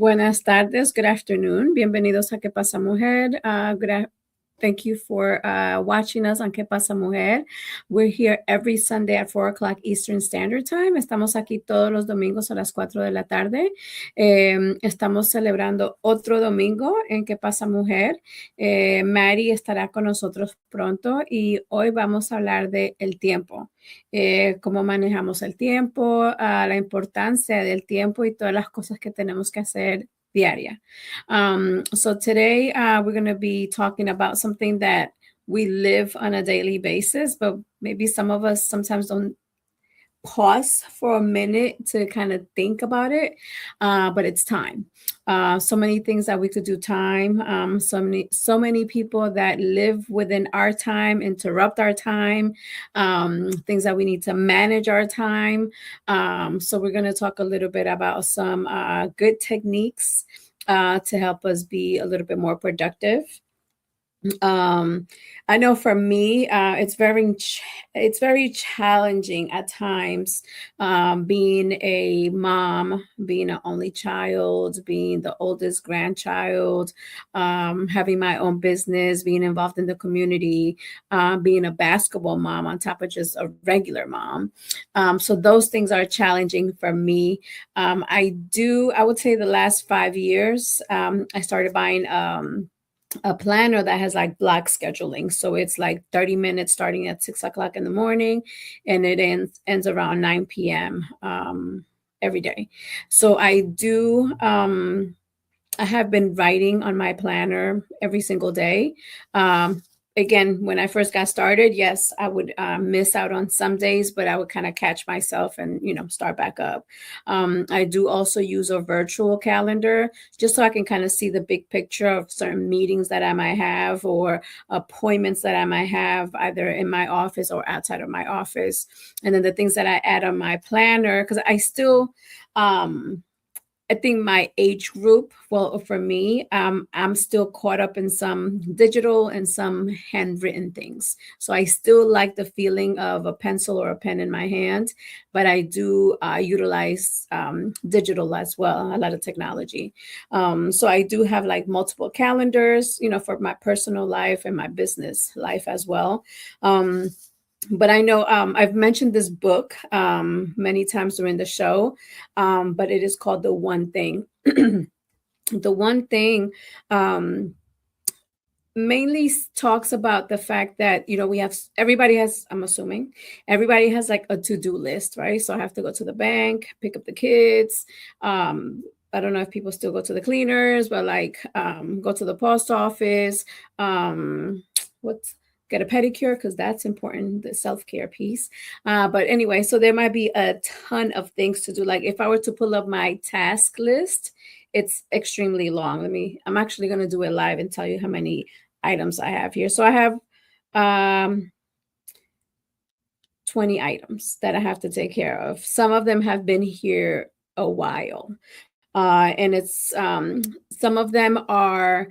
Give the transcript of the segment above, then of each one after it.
Buenas tardes, good afternoon. Bienvenidos a ¿Qué pasa, mujer? Thank you for watching us on ¿Qué pasa, mujer? We're here every Sunday at 4 o'clock Eastern Standard Time. Estamos aquí todos los domingos a las 4 de la tarde. Estamos celebrando otro domingo en ¿Qué pasa, mujer? Mary estará con nosotros pronto y hoy vamos a hablar de el tiempo. Cómo manejamos el tiempo, la importancia del tiempo y todas las cosas que tenemos que hacer diaria. So today we're going to be talking about something that we live on a daily basis, but maybe some of us sometimes don't pause for a minute to kind of think about it, but it's time. So many things that we could do time. So many people that live within our time, interrupt our time, things that we need to manage our time. So we're going to talk a little bit about some good techniques to help us be a little bit more productive. I know for me, it's very challenging at times, being a mom, being an only child, being the oldest grandchild, having my own business, being involved in the community, being a basketball mom on top of just a regular mom. So those things are challenging for me. I would say the last 5 years, I started buying a planner that has like block scheduling. So it's like 30 minutes starting at 6 o'clock in the morning and it ends around 9 p.m. Every day. So I have been writing on my planner every single day. Again, when I first got started, yes, I would miss out on some days, but I would kind of catch myself and, start back up. I do also use a virtual calendar just so I can kind of see the big picture of certain meetings that I might have or appointments that I might have either in my office or outside of my office. And then the things that I add on my planner, because I still, I think my age group, well, for me, I'm still caught up in some digital and some handwritten things. So I still like the feeling of a pencil or a pen in my hand, but I do utilize digital as well, a lot of technology. So I do have like multiple calendars, for my personal life and my business life as well. But I know I've mentioned this book many times during the show, but it is called The One Thing. The One Thing mainly talks about the fact that, everybody has, I'm assuming, everybody has like a to-do list, right? So I have to go to the bank, pick up the kids. I don't know if people still go to the cleaners, but go to the post office. Get a pedicure because that's important, the self-care piece. But anyway, so there might be a ton of things to do. Like if I were to pull up my task list, it's extremely long. I'm actually going to do it live and tell you how many items I have here. So I have 20 items that I have to take care of. Some of them have been here a while. And it's some of them are,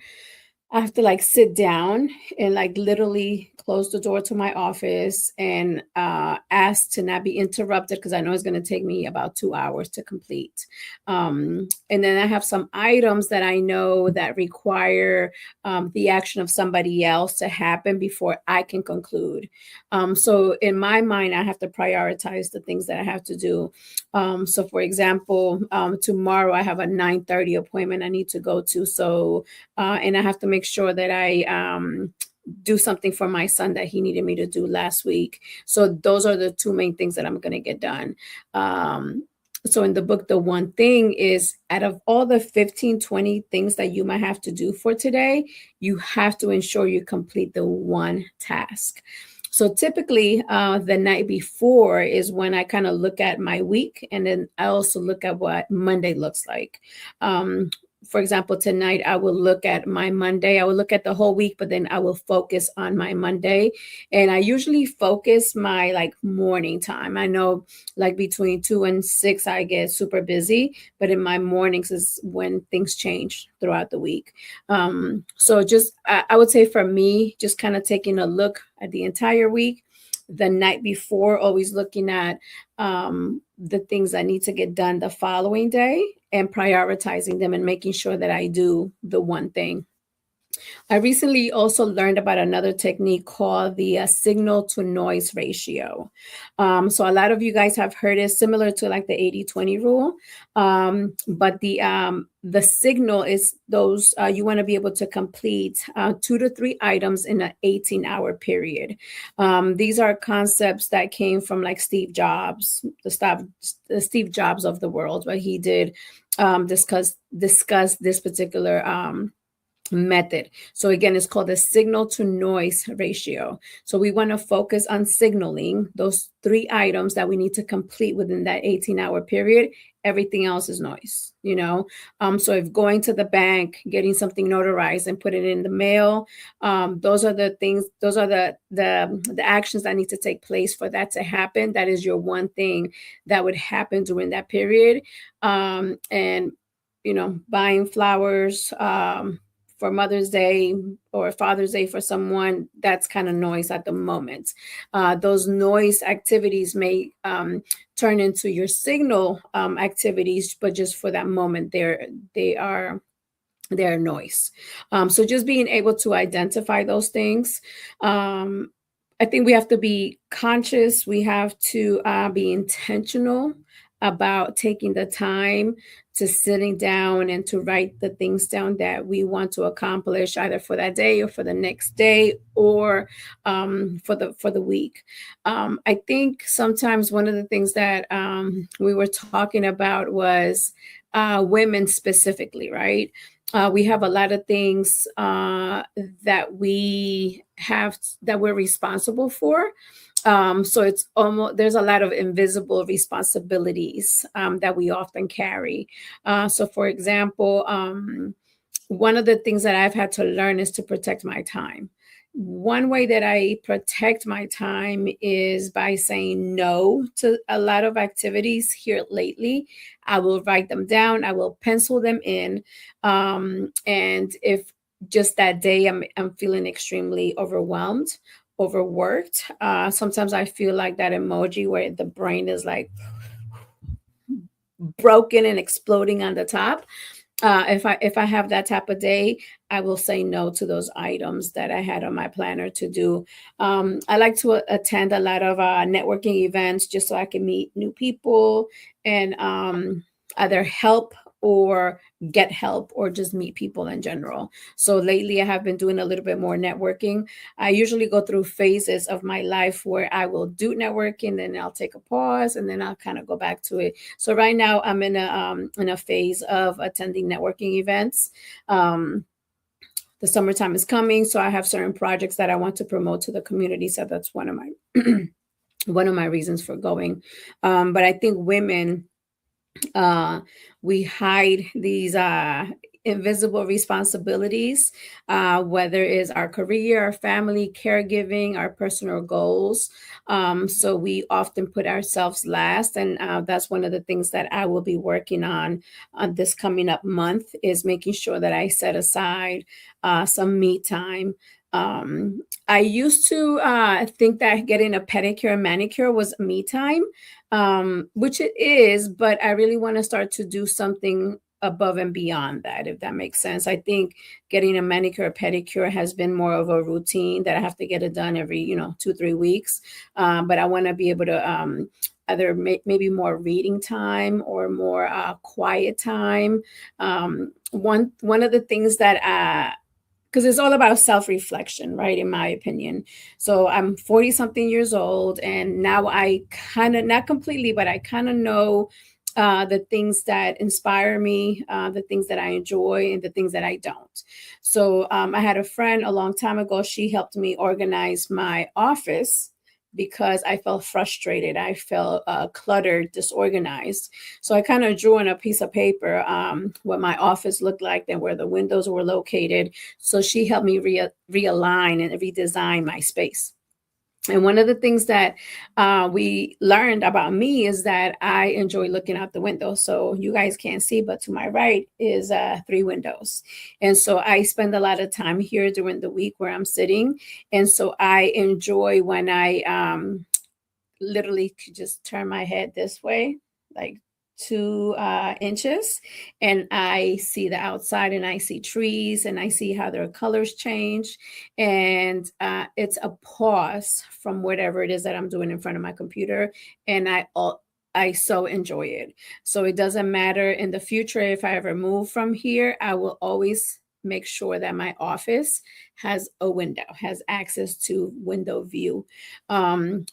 I have to sit down and literally close the door to my office and ask to not be interrupted because I know it's going to take me about 2 hours to complete. And then I have some items that I know that require the action of somebody else to happen before I can conclude. So in my mind, I have to prioritize the things that I have to do. So for example, tomorrow I have a 9:30 appointment I need to go to. So, and I have to make sure that I do something for my son that he needed me to do last week. So those are the two main things that I'm going to get done. So in the book, The One Thing is out of all the 15, 20 things that you might have to do for today, you have to ensure you complete the one task. So typically the night before is when I kind of look at my week. And then I also look at what Monday looks like. For example, tonight I will look at my Monday. I will look at the whole week, but then I will focus on my Monday. And I usually focus my morning time. I know between 2 and 6, I get super busy, but in my mornings is when things change throughout the week. So just, I would say for me, just kind of taking a look at the entire week, the night before, always looking at the things that need to get done the following day and prioritizing them and making sure that I do the one thing. I recently also learned about another technique called the signal to noise ratio. So a lot of you guys have heard it, similar to like the 80-20 rule. But the signal is those you want to be able to complete 2 to 3 items in an 18-hour period. These are concepts that came from like Steve Jobs, the Steve Jobs of the world, where he did discuss this particular method. So again, it's called the signal to noise ratio. So we want to focus on signaling those 3 items that we need to complete within that 18-hour period. Everything else is noise, you know. So if going to the bank, getting something notarized and put it in the mail, those are the things, those are the actions that need to take place for that to happen. That is your one thing that would happen during that period. And you know, buying flowers, for Mother's Day or Father's Day for someone, that's kind of noise at the moment. Those noise activities may turn into your signal activities, but just for that moment, they are noise. So just being able to identify those things. I think we have to be conscious. We have to be intentional about taking the time to sitting down and to write the things down that we want to accomplish, either for that day or for the next day or for the week. I think sometimes one of the things that we were talking about was women specifically, right? We have a lot of things that we're responsible for. So it's almost, there's a lot of invisible responsibilities that we often carry. So for example, one of the things that I've had to learn is to protect my time. One way that I protect my time is by saying no to a lot of activities here lately. I will write them down, I will pencil them in. And if just that day I'm feeling extremely overworked, sometimes I feel like that emoji where the brain is like broken and exploding on the top. If I have that type of day, I will say no to those items that I had on my planner to do. I like to attend a lot of networking events just so I can meet new people and either help or get help or just meet people in general. So lately I have been doing a little bit more networking. I usually go through phases of my life where I will do networking, then I'll take a pause and then I'll kind of go back to it. So right now I'm in a phase of attending networking events. The summertime is coming, so I have certain projects that I want to promote to the community. So that's one of my one of my reasons for going. But I think women, we hide these invisible responsibilities, whether it's our career, our family, caregiving, our personal goals. So we often put ourselves last. And that's one of the things that I will be working on this coming up month, is making sure that I set aside some me time. I used to think that getting a pedicure and manicure was me time, which it is, but I really want to start to do something above and beyond that, if that makes sense. I think getting a manicure or pedicure has been more of a routine that I have to get it done every, 2-3 weeks. But I want to be able to either maybe more reading time or more quiet time. One of the things that because it's all about self-reflection, right? In my opinion. So I'm 40 something years old, and now I kind of, not completely, but I kind of know the things that inspire me, the things that I enjoy, and the things that I don't. So I had a friend a long time ago. She helped me organize my office because I felt frustrated. I felt cluttered, disorganized. So I kind of drew on a piece of paper what my office looked like and where the windows were located. So she helped me realign and redesign my space. And one of the things that we learned about me is that I enjoy looking out the window. So you guys can't see, but to my right is three windows. And so I spend a lot of time here during the week where I'm sitting. And so I enjoy when I literally could just turn my head this way, like 2 inches, and I see the outside and I see trees and I see how their colors change. And it's a pause from whatever it is that I'm doing in front of my computer. And I so enjoy it. So it doesn't matter in the future if I ever move from here, I will always make sure that my office has a window, has access to window view.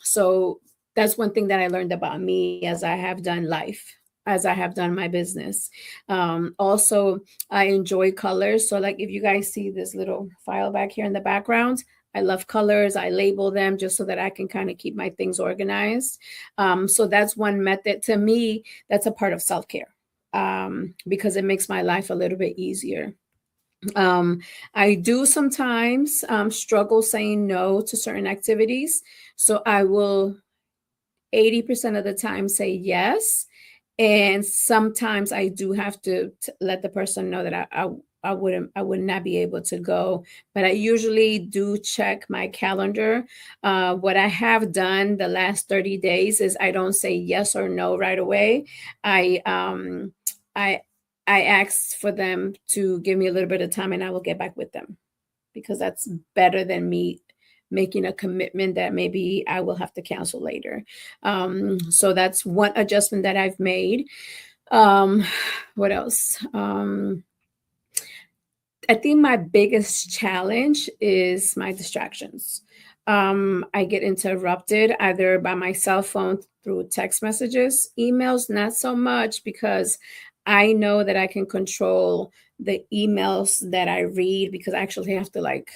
So that's one thing that I learned about me as I have done life, as I have done my business. Also, I enjoy colors. So, like if you guys see this little file back here in the background, I love colors. I label them just so that I can kind of keep my things organized. So that's one method to me. That's a part of self care because it makes my life a little bit easier. Um, I do sometimes struggle saying no to certain activities. So I will 80% of the time say yes. And sometimes I do have to let the person know that I would not be able to go. But I usually do check my calendar. What I have done the last 30 days is I don't say yes or no right away. I I I ask for them to give me a little bit of time and I will get back with them because that's better than me making a commitment that maybe I will have to cancel later. So that's one adjustment that I've made. Um, what else? I think my biggest challenge is my distractions. I get interrupted either by my cell phone through text messages, emails, not so much because I know that I can control the emails that I read because I actually have to like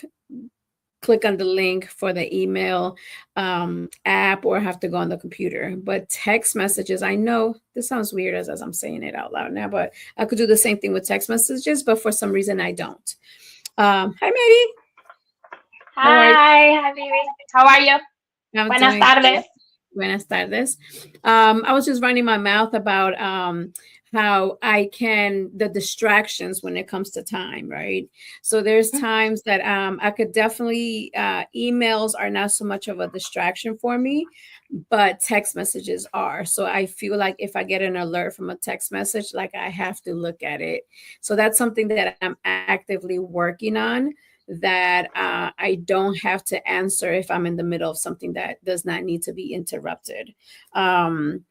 click on the link for the email app or have to go on the computer. But text messages, I know this sounds weird as I'm saying it out loud now, but I could do the same thing with text messages, but for some reason I don't. Hi, Mary. How are you? Hi, Habibi. How are you? I'm Buenas doing tardes. good. Buenas tardes. I was just running my mouth about how I can, the distractions when it comes to time, right? So there's times that I could definitely, emails are not so much of a distraction for me, but text messages are. So I feel like if I get an alert from a text message, like I have to look at it. So that's something that I'm actively working on that I don't have to answer if I'm in the middle of something that does not need to be interrupted. Um,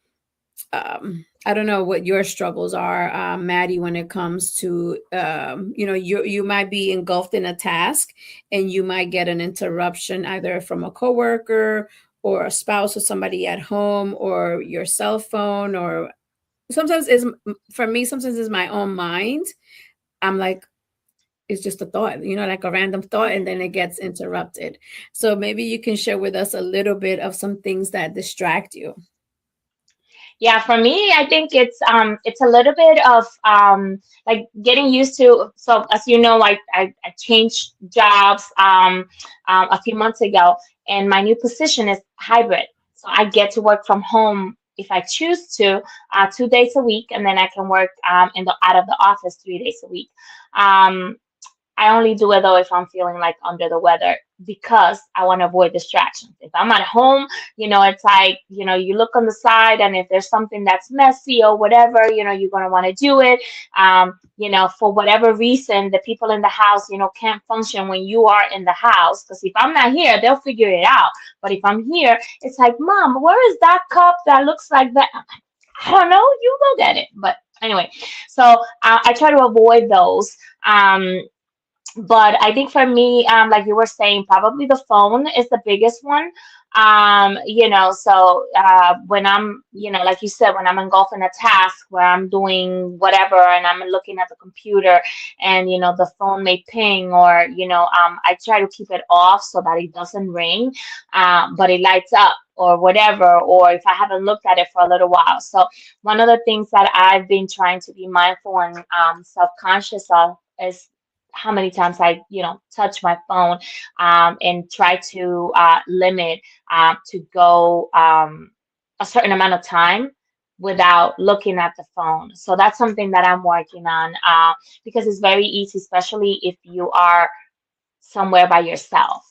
I don't know what your struggles are, Maddie, when it comes to, you might be engulfed in a task and you might get an interruption either from a coworker or a spouse or somebody at home or your cell phone or sometimes is for me sometimes it's my own mind. I'm like, it's just a thought, like a random thought, and then it gets interrupted. So maybe you can share with us a little bit of some things that distract you. Yeah, for me, I think it's a little bit of like getting used to. So as you know, I changed jobs a few months ago, and my new position is hybrid. So I get to work from home if I choose to, 2 days a week, and then I can work in the out of the office 3 days a week. Um, I only do it though if I'm feeling like under the weather because I want to avoid distractions. If I'm at home, it's like, you look on the side and if there's something that's messy or whatever, you're going to want to do it. For whatever reason, the people in the house, can't function when you are in the house. Because if I'm not here, they'll figure it out. But if I'm here, it's like, Mom, where is that cup that looks like that? I don't know. You go get it. But anyway, so I try to avoid those. But I think for me, like you were saying, probably the phone is the biggest one. So when I'm, like you said, when I'm engulfed in a task where I'm doing whatever and I'm looking at the computer and, the phone may ping or, I try to keep it off so that it doesn't ring, but it lights up or whatever, or if I haven't looked at it for a little while. So one of the things that I've been trying to be mindful and self-conscious of is how many times I, touch my phone, and try to limit to go a certain amount of time without looking at the phone. So that's something that I'm working on, because it's very easy, especially if you are somewhere by yourself.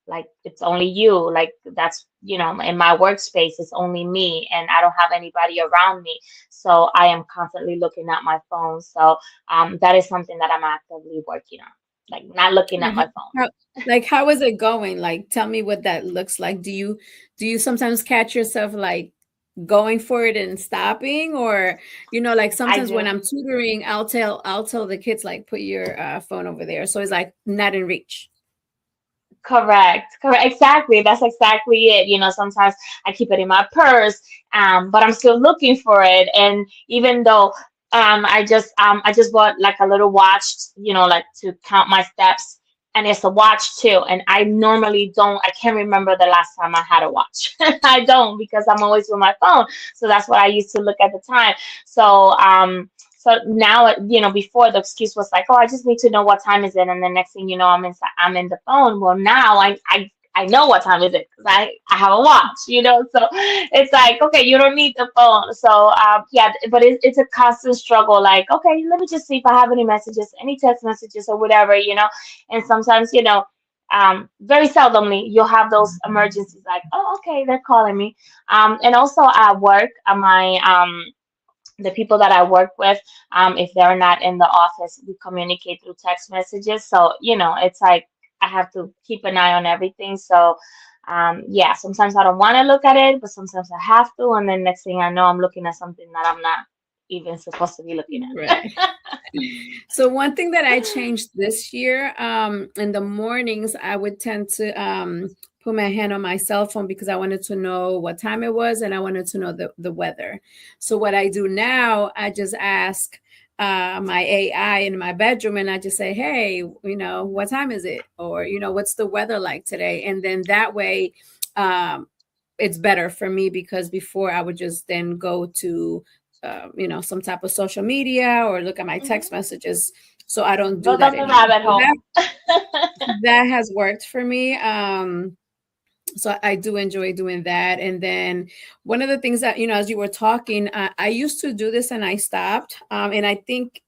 Like it's only you. Like that's, in my workspace, it's only me and I don't have anybody around me. So I am constantly looking at my phone. So that is something that I'm actively working on. Like not looking at And my phone. how, like, how is it going? Like, tell me what that looks like. Do you sometimes catch yourself like going for it and stopping, or like I sometimes when do. I'm tutoring, I'll tell the kids like put your phone over there, so it's like not in reach. Correct. Correct. Exactly. That's exactly it. Sometimes I keep it in my purse, but I'm still looking for it. And even though I just bought like a little watch, like to count my steps, and it's a watch too. And I normally don't. I can't remember the last time I had a watch. I don't, because I'm always with my phone. So that's what I used to look at the time. So so now, before the excuse was like, oh, I just need to know what time is it, and the next thing you know, I'm in the phone. Well, now I know what time is it because I have a watch. So it's like, okay, you don't need the phone. So yeah, but it's a constant struggle. Like, okay, let me just see if I have any messages, any text messages or whatever. And sometimes, very seldomly you'll have those emergencies like, oh, okay, they're calling me. And also at work, my the people that I work with, if they're not in the office, we communicate through text messages. So, it's like I have to keep an eye on everything. So, yeah, sometimes I don't want to look at it, but sometimes I have to. And then next thing I know, I'm looking at something that I'm not even supposed to be looking at. Right. So one thing that I changed this year, in the mornings, I would tend to put my hand on my cell phone because I wanted to know what time it was and I wanted to know the weather. So what I do now, I just ask my AI in my bedroom and I just say, hey, what time is it? Or, what's the weather like today? And then that way, um, it's better for me because before I would just then go to some type of social media or look at my text Mhm. messages. So I don't do Go that down the anymore. rabbit So hole. that has worked for me. So I do enjoy doing that. And then one of the things that, as you were talking, I used to do this and I stopped. And I think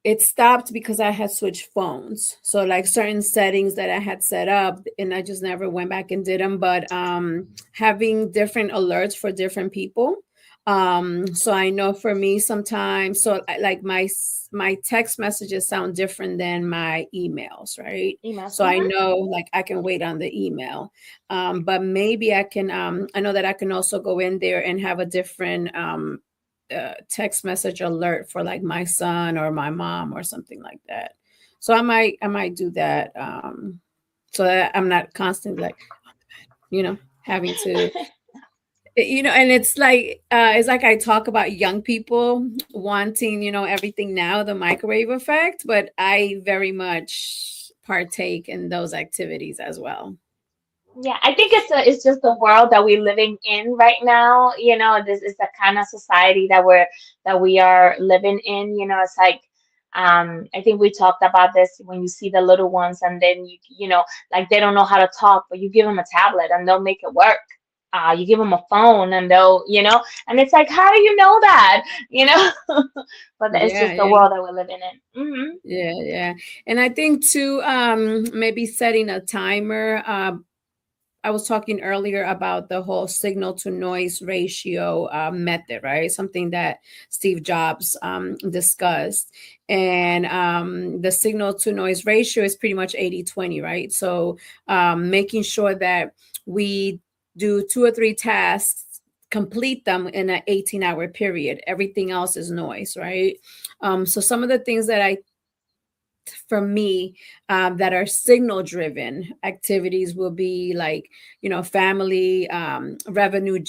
it stopped because I had switched phones. So like certain settings that I had set up and I just never went back and did them. But having different alerts for different people. So I know for me sometimes, like my text messages sound different than my emails, right? Emails. So I know like I can wait on the email. But maybe I know that I can also go in there and have a different text message alert for like my son or my mom or something like that. So I might do that, so that I'm not constantly like having to and it's like I talk about young people wanting everything now, the microwave effect, but I very much partake in those activities as well. Yeah, I think it's just the world that we're living in right now. This is the kind of society that we are living in. It's like, I think we talked about this when you see the little ones and then like they don't know how to talk, but you give them a tablet and they'll make it work. You give them a phone and and it's like, how do you know that? You know, but it's Yeah, just the yeah. world that we're living in. Yeah, yeah. And I think too, maybe setting a timer. I was talking earlier about the whole signal to noise ratio method, right? Something that Steve Jobs discussed. And the signal to noise ratio is pretty much 80/20, right? So making sure that we do two or three tasks, complete them in an 18-hour period. Everything else is noise, right? So some of the things that I for me that are signal driven activities will be like family revenue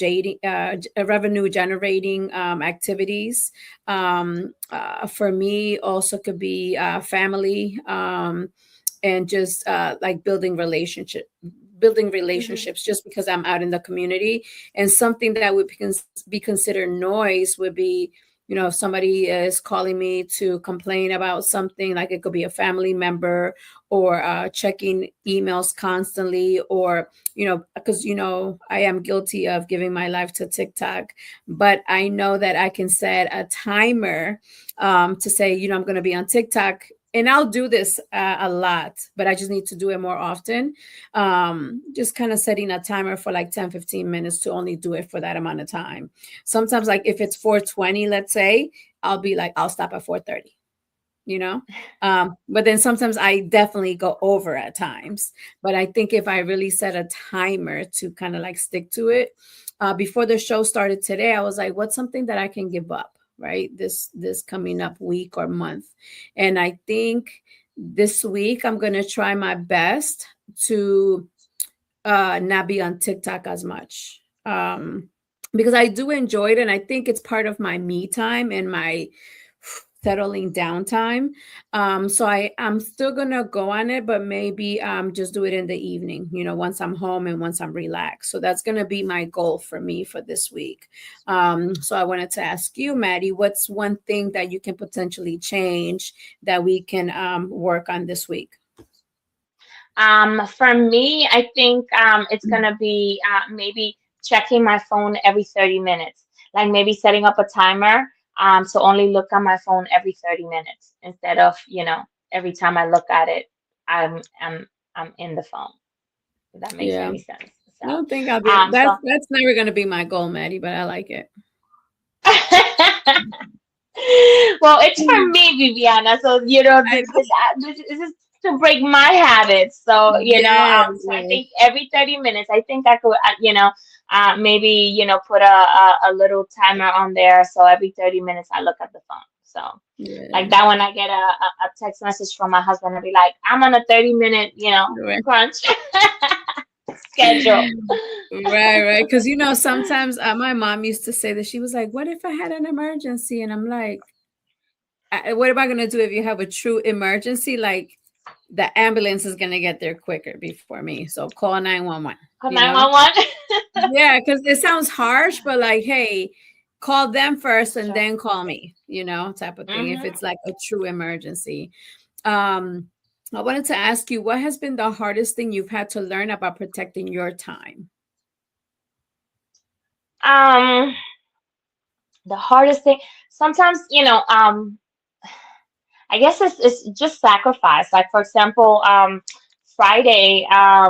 generating activities. For me also could be family, and just like building Hmm. relationships just because I'm out in the community. And something that would be considered noise would be If somebody is calling me to complain about something, like it could be a family member, or checking emails constantly, or because I am guilty of giving my life to TikTok, but I know that I can set a timer, to say, I'm going to be on TikTok. And I'll do this a lot, but I just need to do it more often. Just kind of setting a timer for like 10-15 minutes to only do it for that amount of time. Sometimes, like if it's 4:20, let's say, I'll be like, I'll stop at 4:30, you know? But then sometimes I definitely go over at times. But I think if I really set a timer to kind of like stick to it, before the show started today, I was like, what's something that I can give up, right? This coming up week or month. And I think this week I'm gonna try my best to not be on TikTok as much. Because I do enjoy it, and I think it's part of my me time and my settling down time. So I'm still gonna go on it, but maybe just do it in the evening, once I'm home and once I'm relaxed. So that's gonna be my goal for me for this week. So I wanted to ask you, Maddie, what's one thing that you can potentially change that we can work on this week? For me, I think it's gonna be maybe checking my phone every 30 minutes. Like maybe setting up a timer, so only look at my phone every 30 minutes instead of, every time I look at it, I'm in the phone. If that makes Yeah. any sense. I So, don't think I'll be um, so that's never gonna be my goal, Maddie, but I like it. well, it's for me, Viviana. So I this is to break my habits. So Yes, so I yes, think every 30 minutes, I think I could, maybe put a little timer on there. So every 30 minutes, I look at the phone. So like yeah. that, when I get a text message from my husband, I'll be like, I'm on a 30 minute, Right. crunch schedule. Right, right. Because sometimes my mom used to say that. She was like, "What if I had an emergency?" And I'm like, "What am I gonna do if you have a true emergency? Like, the ambulance is gonna get there quicker before me. So call 911." Call 911. Yeah, because it sounds harsh, but like, hey, call them first and Sure. then call me, type of thing. If Hmm. it's like a true emergency. Um, I wanted to ask you, what has been the hardest thing you've had to learn about protecting your time? Um, the hardest thing sometimes, I guess it's just sacrifice. Like for example, Friday, I,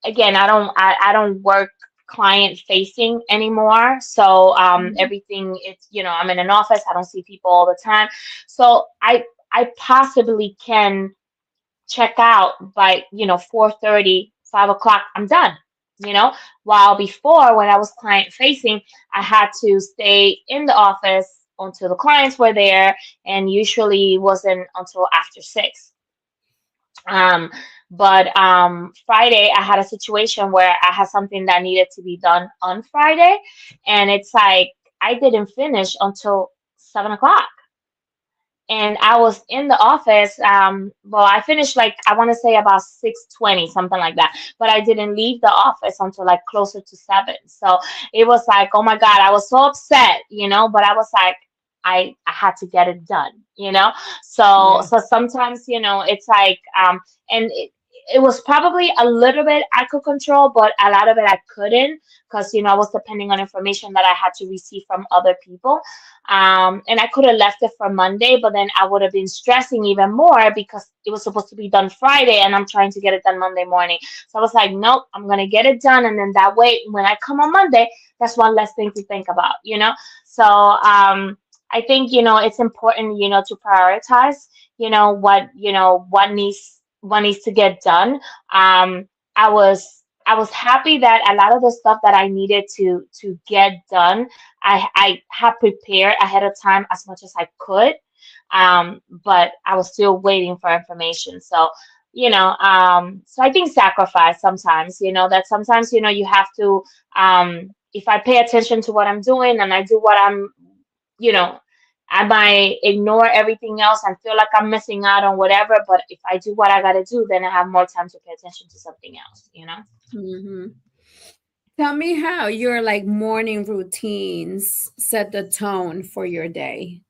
again, I don't work client facing anymore. So Mhm. everything, it's, I'm in an office. I don't see people all the time. So I possibly can check out by 4:30, 5 o'clock. I'm done. you know while before, when I was client facing, I had to stay in the office until the clients were there, and usually wasn't until after 6. um but Friday, I had a situation where I had something that needed to be done on Friday, and it's like I didn't finish until 7 o'clock, and I was in the office. Well, I finished, like, I want to say about 6:20, something like that. But I didn't leave the office until like closer to 7. So it was like, oh my God, I was so upset, but I was like, I had to get it done, So Yeah. sometimes, it's like, and it was probably a little bit I could control, but a lot of it I couldn't, because I was depending on information that I had to receive from other people. And I could have left it for Monday, but then I would have been stressing even more because it was supposed to be done Friday and I'm trying to get it done Monday morning. So I was like, nope, I'm going to get it done. And then that way, when I come on Monday, that's one less thing to think about. So I think, it's important, to prioritize, what needs to get done. I was happy that a lot of the stuff that I needed to get done, I had prepared ahead of time as much as I could, but I was still waiting for information. So I think sacrifice sometimes, that sometimes, you have to, if I pay attention to what I'm doing and I do what you know, I might ignore everything else and feel like I'm missing out on whatever. But if I do what I gotta do, then I have more time to pay attention to something else. Hmm. Tell me how your like morning routines set the tone for your day.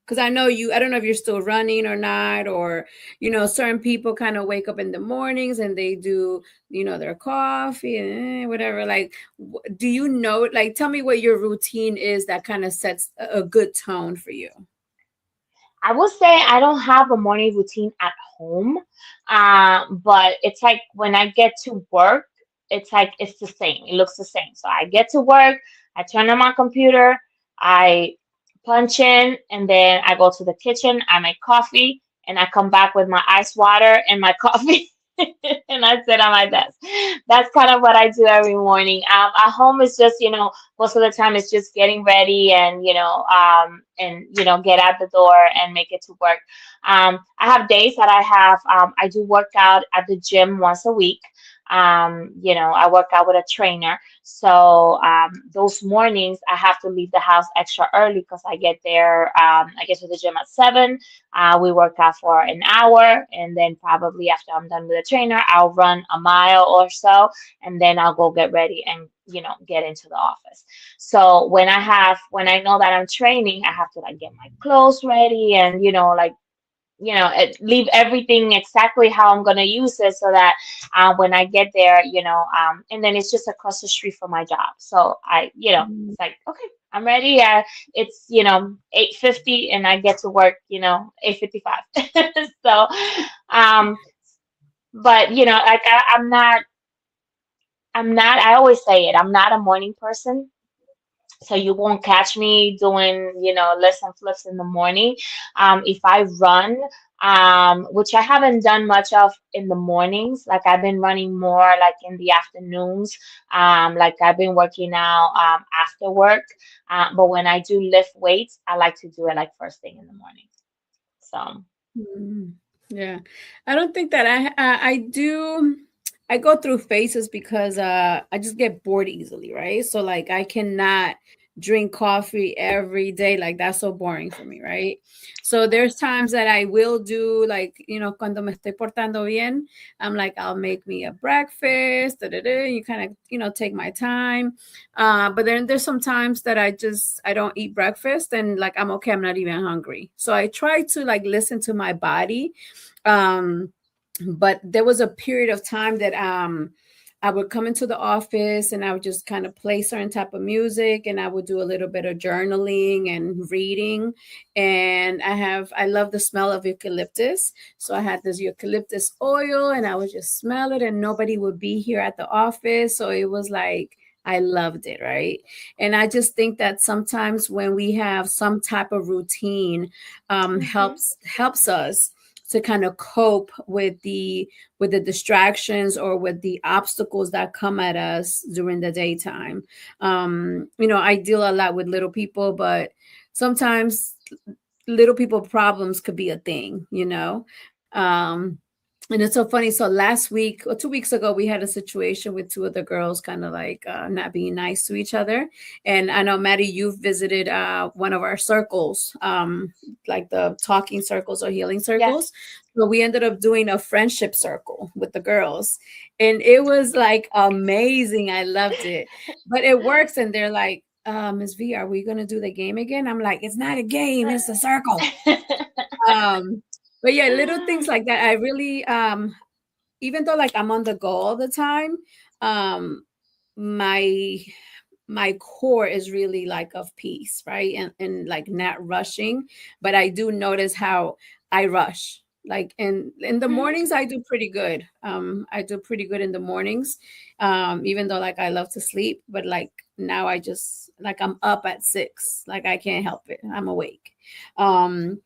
Because I know you, I don't know if you're still running or not, or, certain people kind of wake up in the mornings and they do, their coffee and whatever. Like, do you know, like, tell me what your routine is that kind of sets a good tone for you. I will say I don't have a morning routine at home, but it's like when I get to work, it's like it's the same. It looks the same. So I get to work, I turn on my computer, I punch in, and then I go to the kitchen, I make coffee, and I come back with my ice water and my coffee. And I sit on my desk. That's kind of what I do every morning. At home is just, most of the time it's just getting ready and get out the door and make it to work. I have days that I do work out at the gym once a week. I work out with a trainer. So those mornings I have to leave the house extra early because I get there. I get to the gym at 7. We work out for an hour, and then probably after I'm done with the trainer, I'll run a mile or so, and then I'll go get ready and get into the office. So when I know that I'm training, I have to like get my clothes ready and like leave everything exactly how I'm gonna use it so that when I get there, and then it's just across the street from my job. So Mm. it's like, okay, I'm ready. It's 8:50 and I get to work, 8:55. So, um, but like I'm not. I always say it. I'm not a morning person, so you won't catch me doing lifts and flips in the morning. If I run, which I haven't done much of in the mornings, like I've been running more like in the afternoons. Like I've been working out after work. But when I do lift weights, I like to do it like first thing in the morning. So Mm, yeah. I don't think that I do. I go through phases because I just get bored easily, right? So like I cannot drink coffee every day. Like that's so boring for me, right? So there's times that I will do like, cuando me estoy portando bien, I'm like I'll make me a breakfast, da, da, da, you kind of, take my time. But then there's some times that I don't eat breakfast and like I'm okay, I'm not even hungry. So I try to like listen to my body. Um, but there was a period of time that I would come into the office and I would just kind of play certain type of music and I would do a little bit of journaling and reading. And I love the smell of eucalyptus. So I had this eucalyptus oil and I would just smell it and nobody would be here at the office. So it was like I loved it, right? And I just think that sometimes when we have some type of routine, mhm, helps us to kind of cope with the distractions or with the obstacles that come at us during the daytime. I deal a lot with little people, but sometimes little people problems could be a thing, and it's so funny. So last week or 2 weeks ago, we had a situation with two of the girls kind of like not being nice to each other. And I know, Maddie, you've visited one of our circles, like the talking circles or healing yes. circles. So we ended up doing a friendship circle with the girls. And it was like amazing. I loved it. But it works. And they're like, Ms. V, are we going to do the game again? I'm like, it's not a game, it's a circle. Um, but yeah, little things like that. I really, even though like I'm on the go all the time, um, my my core is really like of peace, right? And like not rushing. But I do notice how I rush. Like in the Mhm. mornings, I do pretty good. I do pretty good in the mornings. Even though like I love to sleep, but like now I just like I'm up at 6. Like I can't help it. I'm awake. Um,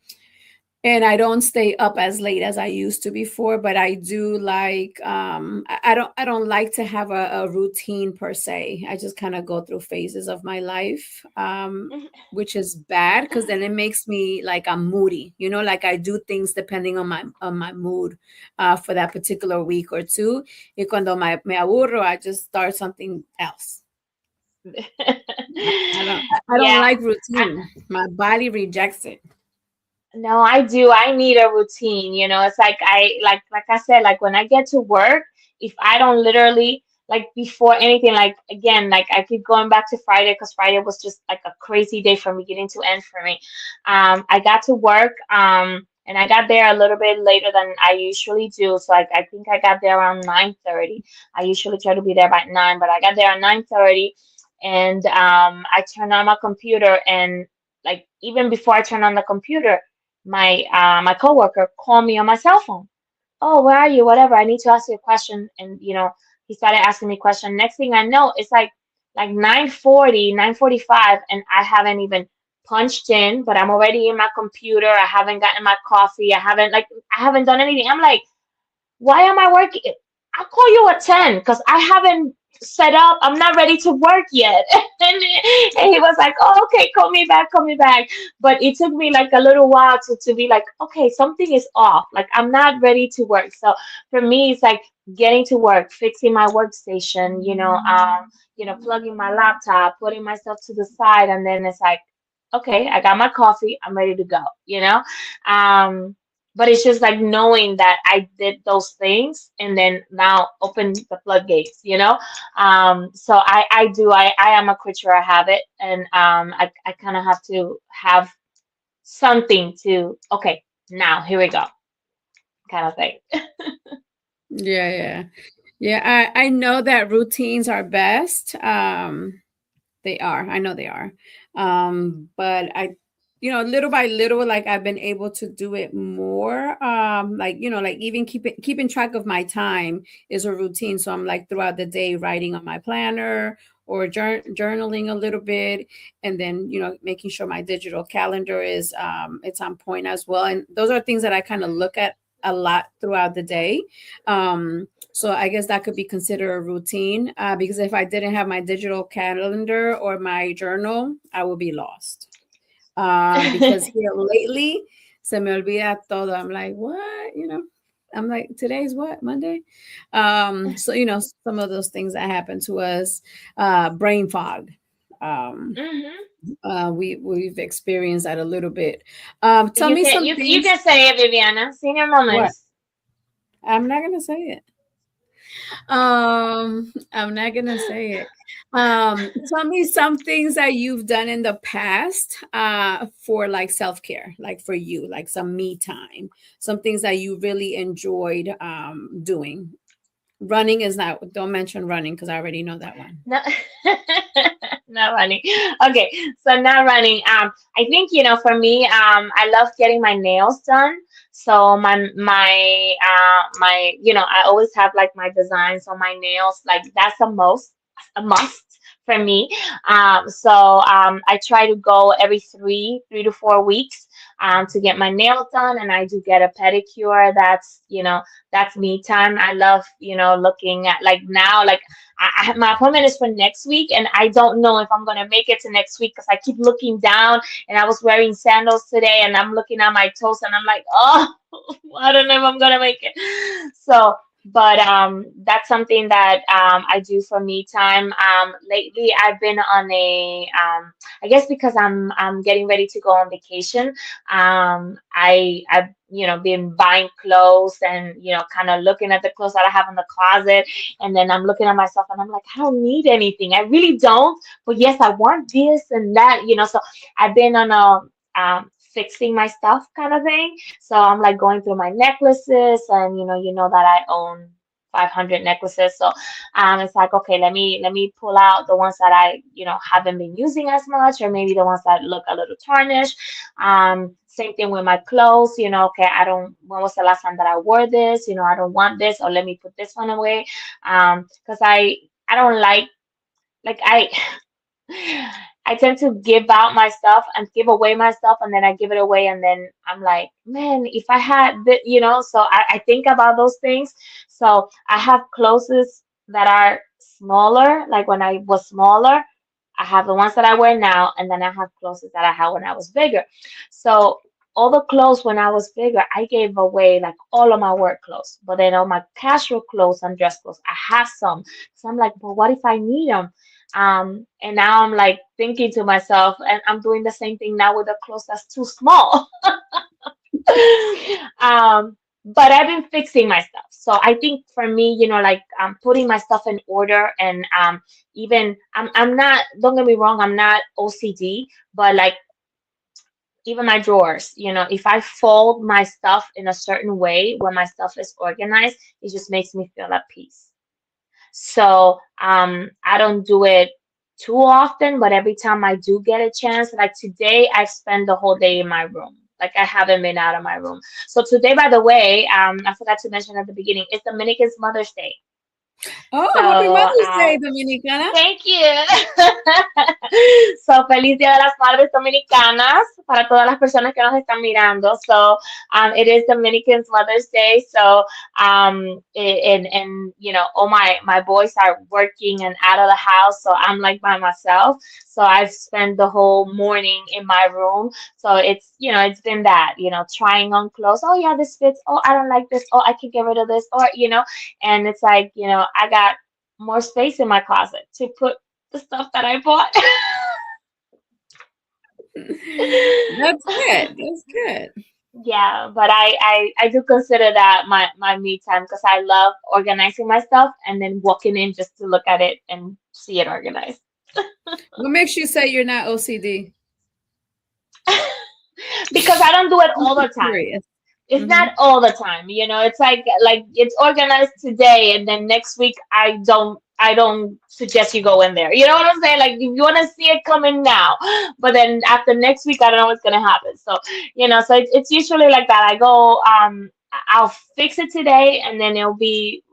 and I don't stay up as late as I used to before, but I do like I don't like to have a routine per se. I just kind of go through phases of my life, which is bad because then it makes me like I'm moody, like I do things depending on my mood for that particular week or two. Y cuando me aburro, I just start something else. I don't Yeah. like routine. My body rejects it. No, I do. I need a routine. It's like I said, like when I get to work, if I don't literally like before anything, like again, like I keep going back to Friday because Friday was just like a crazy day from beginning to end for me. I got to work, and I got there a little bit later than I usually do. So I think I got there around 9:30. I usually try to be there by 9, but I got there at 9:30, and I turned on my computer, and like even before I turned on the computer, my coworker called me on my cell phone. Oh, where are you? Whatever. I need to ask you a question. And he started asking me question. Next thing I know, it's like 9:40, 9:45, and I haven't even punched in, but I'm already in my computer. I haven't gotten my coffee. I haven't done anything. I'm like, why am I working? I'll call you at 10 because I haven't set up. I'm not ready to work yet. And he was like, oh, okay, call me back, call me back. But it took me like a little while to be like, okay, something is off. Like I'm not ready to work. So for me, it's like getting to work, fixing my workstation, plugging my laptop, putting myself to the side, and then it's like, okay, I got my coffee, I'm ready to go. Um, but it's just like knowing that I did those things and then now open the floodgates. So I am a creature of habit, and I kind of have to have something to, okay, now here we go, kind of thing. Yeah, yeah. Yeah, I know that routines are best. They are. I know they are. But little by little, like I've been able to do it more. Like, like even keeping track of my time is a routine. So I'm like throughout the day writing on my planner or journaling a little bit, and then making sure my digital calendar is it's on point as well. And those are things that I kind of look at a lot throughout the day. So I guess that could be considered a routine, because if I didn't have my digital calendar or my journal, I would be lost. Because here lately, se me olvida todo. I'm like, what? I'm like, today's what? Monday? So, some of those things that happen to us, brain fog. Um, Hmm. we've experienced that a little bit. Tell You me can some you things. can say it, Viviana. Senior What? moments. I'm not gonna say it. I'm not gonna say it. Tell me some things that you've done in the past, for like self-care, like for you, like some me time, some things that you really enjoyed doing. Running is not, don't mention running because I already know that one. No, not running. Okay, so not running. I think for me, I love getting my nails done. So my I always have like my designs on my nails. Like that's a must for me. So I try to go every 3 to 4 weeks to get my nails done, and I do get a pedicure. That's me time. I love looking at, like, now, like my appointment is for next week, and I don't know if I'm gonna make it to next week because I keep looking down, and I was wearing sandals today, and I'm looking at my toes, and I'm like, oh, I don't know if I'm gonna make it. So, but that's something that I do for me time. Lately, I've been on a I guess because I'm getting ready to go on vacation. I've been buying clothes and kind of looking at the clothes that I have in the closet, and then I'm looking at myself and I'm like, I don't need anything. I really don't. But yes, I want this and that. So I've been on a fixing my stuff kind of thing. So I'm like going through my necklaces, and you know that I own 500 necklaces. So it's like, okay, let me pull out the ones that I haven't been using as much, or maybe the ones that look a little tarnished. Same thing with my clothes. Okay, I don't. When was the last time that I wore this? I don't want this, or let me put this one away. Because I don't like I tend to give out my stuff and give away my stuff, and then I give it away, and then I'm like, man, if I had so I think about those things. So I have clothes that are smaller, like when I was smaller. I have the ones that I wear now, and then I have clothes that I had when I was bigger. So all the clothes when I was bigger, I gave away like all of my work clothes. But then all my casual clothes and dress clothes, I have some. So I'm like, but what if I need them? And now I'm like thinking to myself, and I'm doing the same thing now with the clothes that's too small. um, but I've been fixing my stuff. So I think for me, like putting my stuff in order, and even I'm not, don't get me wrong, I'm not OCD, but like even my drawers, if I fold my stuff in a certain way when my stuff is organized, it just makes me feel at peace. So I don't do it too often, but every time I do get a chance, like today, I spend the whole day in my room. Like I haven't been out of my room. So today, by the way, I forgot to mention at the beginning, it's Dominican's Mother's Day. Oh, happy So Mother's Day, Dominicana. thank you. So, feliz Día de las Madres Dominicanas para todas las personas que nos están mirando. So, it is Dominican's Mother's Day. So, and all my boys are working and out of the house. So I'm like by myself. So I've spent the whole morning in my room. So it's been that, trying on clothes. Oh yeah, this fits. Oh, I don't like this. Oh, I can get rid of this. Or, and it's like, I got more space in my closet to put the stuff that I bought. That's good. That's good. Yeah, but I do consider that my me time, because I love organizing my stuff and then walking in just to look at it and see it organized. What makes you say you're not OCD? Because I don't do it I'm all the just time. curious. It's Hmm. not all the time, it's like it's organized today, and then next week I don't suggest you go in there. You know what I'm saying? Like if you want to see it coming now, but then after next week I don't know what's gonna happen. So so it's usually like that. I go I'll fix it today, and then it'll be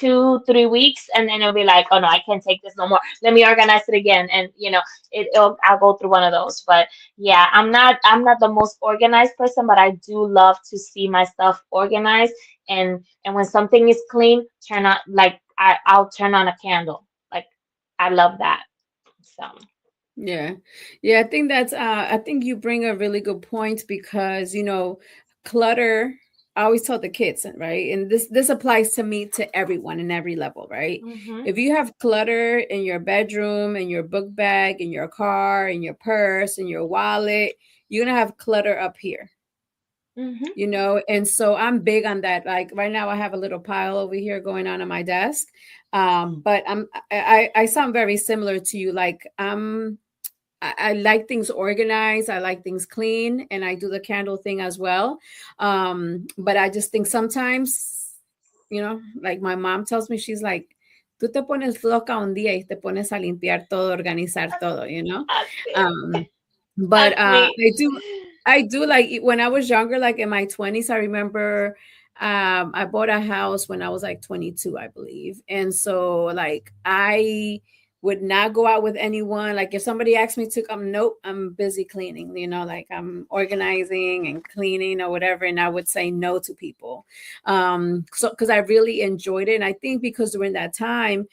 2, 3 weeks, and then it'll be like, oh no, I can't take this no more. Let me organize it again, and I'll go through one of those. But yeah, I'm not the most organized person, but I do love to see my stuff organized, and when something is clean, turn on like I'll turn on a candle. Like I love that. So. Yeah. Yeah, I think you bring a really good point because, clutter, I always tell the kids, right? And this applies to me, to everyone in every level, right? Mhm. If you have clutter in your bedroom, in your book bag, in your car, in your purse, in your wallet, you're gonna have clutter up here. Mhm. And so I'm big on that. Like right now I have a little pile over here going on my desk. But I sound very similar to you. Like I like things organized. I like things clean, and I do the candle thing as well. But I just think sometimes, like my mom tells me, she's like, "Tú te pones loca un día y te pones a limpiar todo, organizar todo." That's it. Um, but That's me. I do like when I was younger, like in my 20s, I remember I bought a house when I was like 22, I believe. And so like I would not go out with anyone. Like if somebody asked me to come, nope, I'm busy cleaning, like I'm organizing and cleaning or whatever. And I would say no to people. So because I really enjoyed it. And I think because during that time,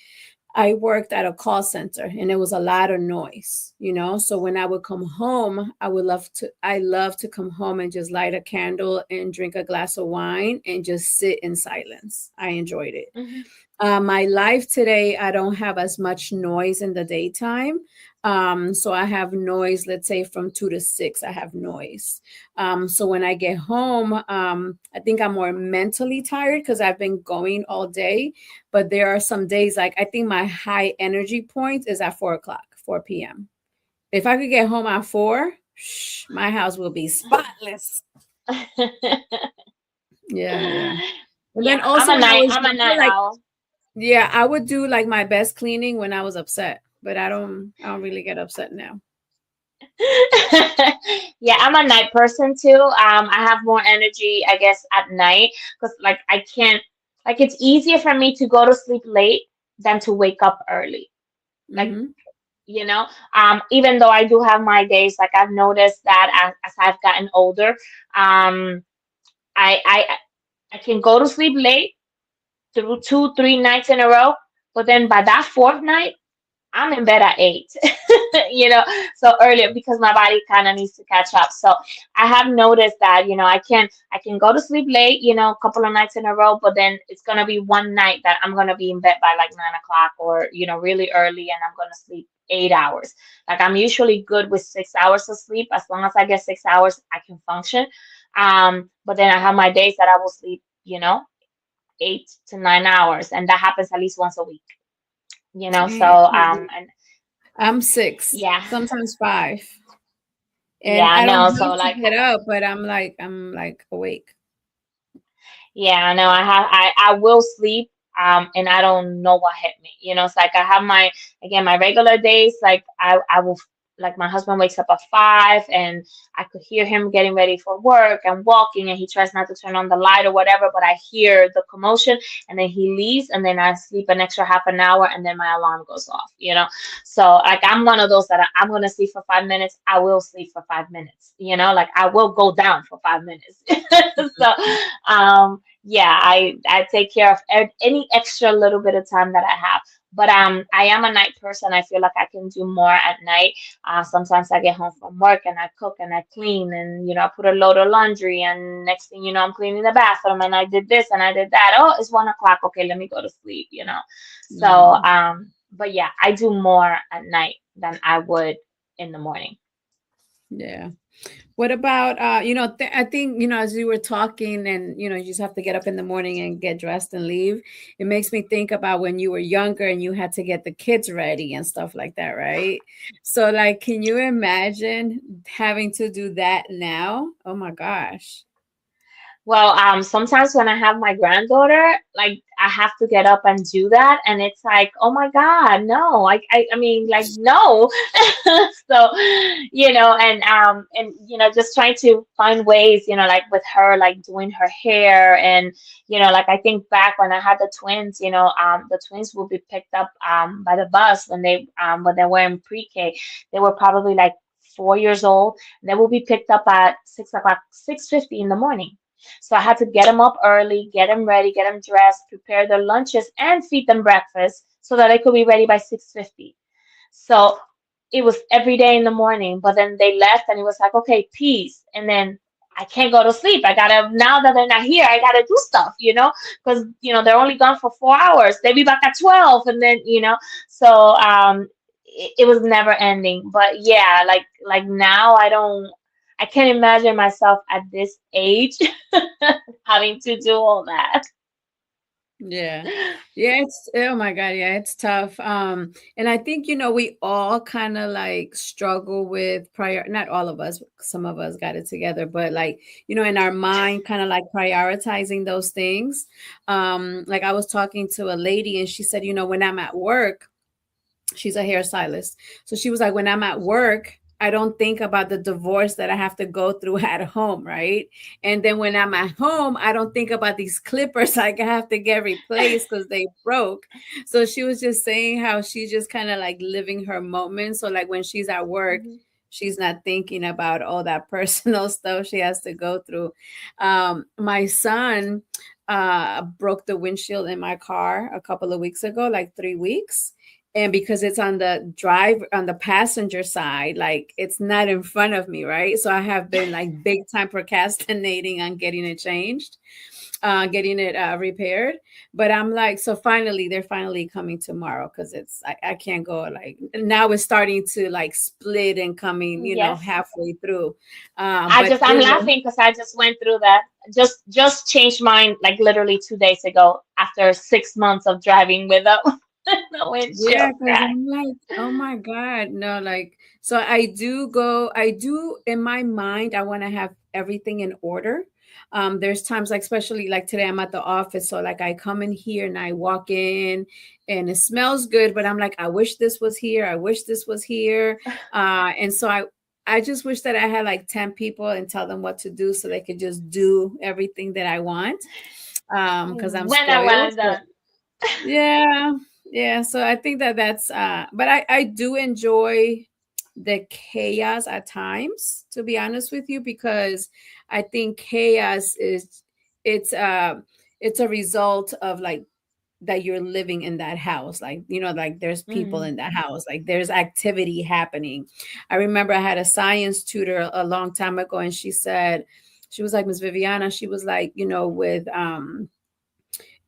I worked at a call center and it was a lot of noise. So when I would come home, I love to come home and just light a candle and drink a glass of wine and just sit in silence. I enjoyed it. Mhm. My life today, I don't have as much noise in the daytime. So I have noise, let's say from 2 to 6, I have noise. So when I get home, I think I'm more mentally tired because I've been going all day. But there are some days, like I think my high energy point is at 4 o'clock, 4 p.m. If I could get home at 4, my house will be spotless. Yeah, yeah. And then Yeah, I'm also a when I night was I'm a younger, night like, owl. yeah, I would do like my best cleaning when I was upset, but I don't really get upset now. Yeah, I'm a night person too. I have more energy, I guess, at night, because like I can't, like it's easier for me to go to sleep late than to wake up early. Like, Hmm. even though I do have my days, like I've noticed that as I've gotten older, um, I I I can go to sleep late through 2, 3 nights in a row, but then by that fourth night, I'm in bed at 8, so earlier because my body kind of needs to catch up. So I have noticed that, I can go to sleep late, a couple of nights in a row, but then it's gonna be one night that I'm gonna be in bed by like 9 o'clock, or, really early, and I'm gonna sleep 8 hours. Like I'm usually good with 6 hours of sleep. As long as I get 6 hours, I can function. But then I have my days that I will sleep, 8 to 9 hours, and that happens at least once a week. So Dang. and I'm six, yeah, sometimes five. yeah, And I I don't know. have So to like, get up, but I'm like awake. yeah, I know. I will sleep, and I don't know what hit me. It's like I have my regular days. Like I will, like my husband wakes up at 5, and I could hear him getting ready for work and walking, and he tries not to turn on the light or whatever, but I hear the commotion, and then he leaves, and then I sleep an extra half an hour, and then my alarm goes off. So like I'm one of those that I'm gonna sleep for 5 minutes. I will sleep for 5 minutes. Like I will go down for 5 minutes. So yeah, I take care of any extra little bit of time that I have. But I am a night person. I feel like I can do more at night. Sometimes I get home from work and I cook and I clean, and I put a load of laundry, and next thing you know I'm cleaning the bathroom, and I did this and I did that. Oh, it's 1 o'clock. Okay, let me go to sleep. So Mm, but yeah, I do more at night than I would in the morning. yeah. What about I think as you were talking, and you just have to get up in the morning and get dressed and leave. It makes me think about when you were younger and you had to get the kids ready and stuff like that, right? So like, can you imagine having to do that now? Oh my gosh. Well, sometimes when I have my granddaughter, like I have to get up and do that, and it's like, oh my God, no, I mean, like, no. So, and just trying to find ways, like with her, like doing her hair, and like I think back when I had the twins, the twins would be picked up by the bus when they were in pre-K. They were probably like 4 years old. They will be picked up at 6 o'clock, 6:50 in the morning. So I had to get them up early, get them ready, get them dressed, prepare their lunches, and feed them breakfast so that they could be ready by 6:50. So it was every day in the morning. But then they left, and it was like, okay, peace. And then I can't go to sleep. I gotta, now that they're not here, I gotta do stuff, because they're only gone for 4 hours. They be back at 12, and then so it was never ending. But yeah, like now I can't imagine myself at this age having to do all that. Yeah. Yeah, it's oh my God, yeah, it's tough. And I think we all kind of like struggle with prior not all of us, some of us got it together, but like, in our mind kind of like prioritizing those things. Like I was talking to a lady and she said, when I'm at work, she's a hairstylist. So she was like, when I'm at work, I don't think about the divorce that I have to go through at home, right? And then when I'm at home, I don't think about these clippers like I have to get replaced because they broke. So she was just saying how she's just kind of like living her moment. So like when she's at work, Mhm. she's not thinking about all that personal stuff she has to go through. My son broke the windshield in my car a couple of weeks ago, like 3 weeks, and because it's on the passenger side, like it's not in front of me, right? So I have been like big time procrastinating on getting it changed, getting it repaired. But I'm like, so finally they're finally coming tomorrow, because I can't go, like now it's starting to like split and coming Yes. halfway through. But I'm laughing because I just went through that. Just changed mine like literally 2 days ago after 6 months of driving without the Yeah, windshield because crack. I'm like, oh my God, no, like, so I do in my mind, I want to have everything in order. There's times like, especially like today, I'm at the office. So like I come in here and I walk in and it smells good, but I'm like, I wish this was here. I wish this was here. And so I just wish that I had like 10 people and tell them what to do so they could just do everything that I want. Because I'm When spoiled. I'm done. Yeah, yeah. So I think that's but I do enjoy the chaos at times, to be honest with you, because I think chaos is it's uh it's a result of like that you're living in that house, like like there's people Mm. in that house, like there's activity happening. I remember I had a science tutor a long time ago, and she was like, Miss Viviana, she was like, with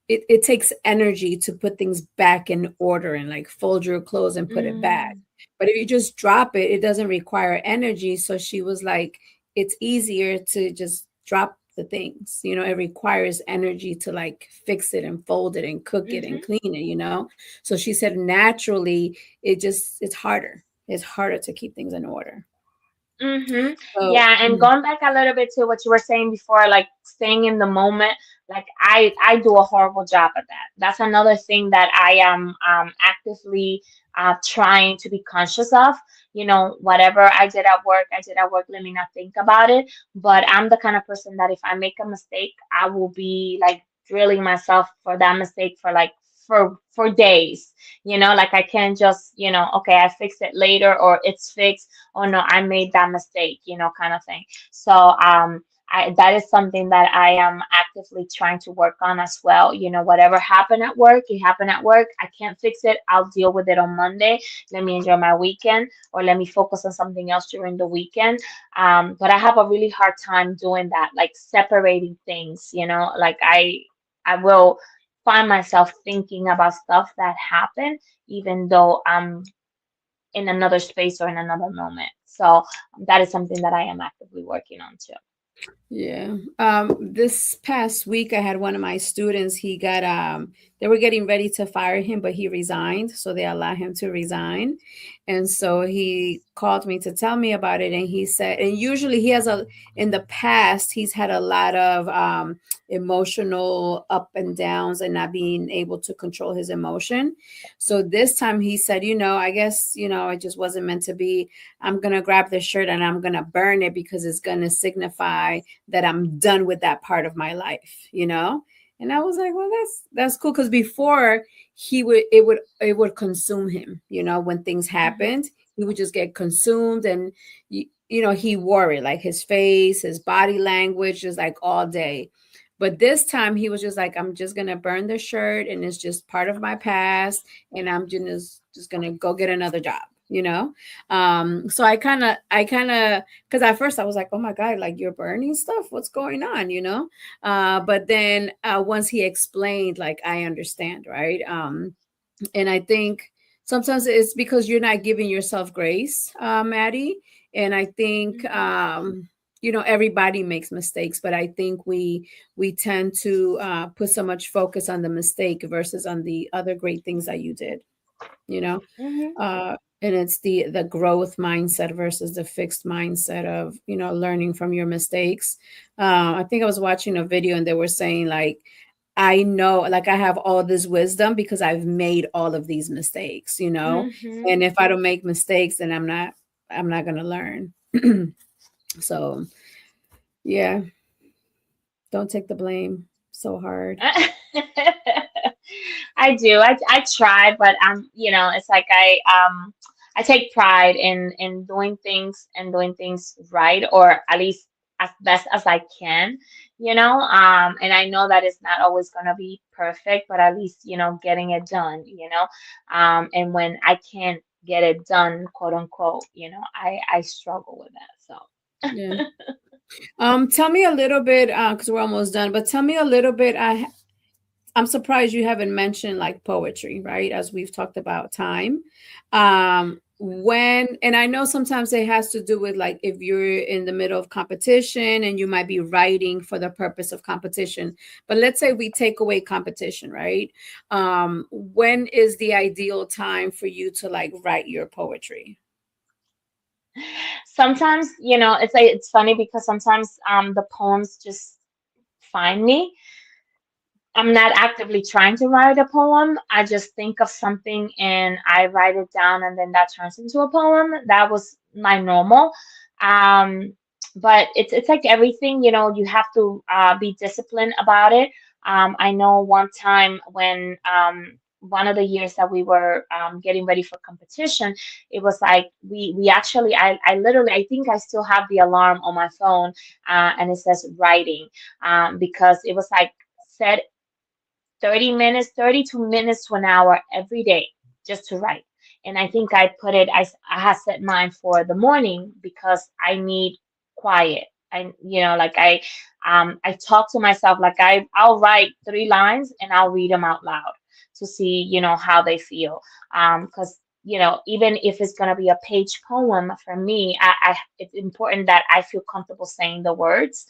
it takes energy to put things back in order and like fold your clothes and put it back. Mm. But if you just drop it, it doesn't require energy. So she was like, it's easier to just drop the things. It requires energy to like fix it and fold it and cook it and Mhm. clean it. So she said naturally it's harder to keep things in order. Mm-hmm. So Yeah, and going back a little bit to what you were saying before, like staying in the moment, like I do a horrible job at that. That's another thing that I am actively trying to be conscious of. Whatever I did at work, I did at work. Let me not think about it. But I'm the kind of person that if I make a mistake, I will be like drilling myself for that mistake for like for days. Like I can't just, okay, I fix it later or it's fixed. Oh no, I made that mistake, kind of thing. So that is something that I am actively trying to work on as well. Whatever happened at work, it happened at work. I can't fix it. I'll deal with it on Monday. Let me enjoy my weekend, or let me focus on something else during the weekend. But I have a really hard time doing that, like separating things, like I will find myself thinking about stuff that happened, even though I'm in another space or in another moment. So that is something that I am actively working on too. yeah. This past week I had one of my students, they were getting ready to fire him, but he resigned, so they allowed him to resign. And so he called me to tell me about it, and he said, and usually in the past he's had a lot of emotional up and downs and not being able to control his emotion. So this time he said, I guess, it just wasn't meant to be. I'm going to grab the shirt and I'm going to burn it because it's going to signify that I'm done with that part of my life. And I was like, well, that's cool, because before it would consume him. When things Mhm. happened, he would just get consumed, and he wore it, like his face, his body language, just like all day. But this time he was just like, I'm just gonna burn the shirt, and it's just part of my past, and I'm just gonna go get another job. So I kind of because at first I was like, oh my god, like you're burning stuff, what's going on? But then once he explained, like, I understand, right? And I think sometimes it's because you're not giving yourself grace, Maddie. And I think Mhm. everybody makes mistakes, but I think we tend to put so much focus on the mistake versus on the other great things that you did. you know Mhm. and it's the growth mindset versus the fixed mindset of learning from your mistakes. I think I was watching a video and they were saying, like, I know, like, I have all this wisdom because I've made all of these mistakes. Mhm. And if I don't make mistakes, then I'm not going to learn. So yeah, don't take the blame so hard. I do. I try, but it's like I take pride in doing things and doing things right, or at least as best as I can. And I know that it's not always gonna be perfect, but at least getting it done. And when I can't get it done, quote unquote, I struggle with that. So. Yeah. Tell me a little bit, because we're almost done, but tell me a little bit. I'm surprised you haven't mentioned like poetry, right? As we've talked about time. And I know sometimes it has to do with, like, if you're in the middle of competition and you might be writing for the purpose of competition. But let's say we take away competition, right? When is the ideal time for you to like write your poetry? Sometimes, it's like it's funny because sometimes the poems just find me. I'm not actively trying to write a poem. I just think of something and I write it down and then that turns into a poem. That was my normal. Um, but it's like everything, you have to be disciplined about it. I know one time when one of the years that we were getting ready for competition, it was like we actually I literally I think I still have the alarm on my phone, and it says writing, because it was like set 30 minutes, 32 minutes to an hour every day just to write. And I think I had set mine for the morning because I need quiet. Like I talk to myself, like I'll write 3 lines and I'll read them out loud to see, how they feel. Because even if it's going to be a page poem for me, it's important that I feel comfortable saying the words,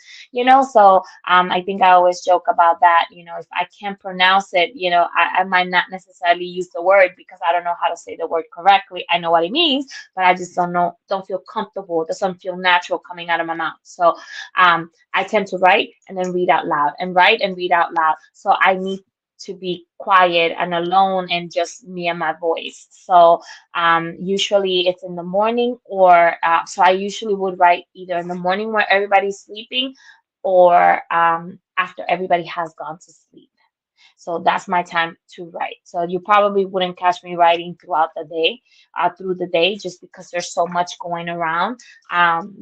so I think I always joke about that. If I can't pronounce it, I might not necessarily use the word because I don't know how to say the word correctly. I know what it means, but I just don't feel comfortable. It doesn't feel natural coming out of my mouth. So I tend to write and then read out loud and write and read out loud. So I need to be quiet and alone and just me and my voice. So usually it's in the morning, or so I usually would write either in the morning where everybody's sleeping, or after everybody has gone to sleep. So that's my time to write. So you probably wouldn't catch me writing through the day, just because there's so much going around.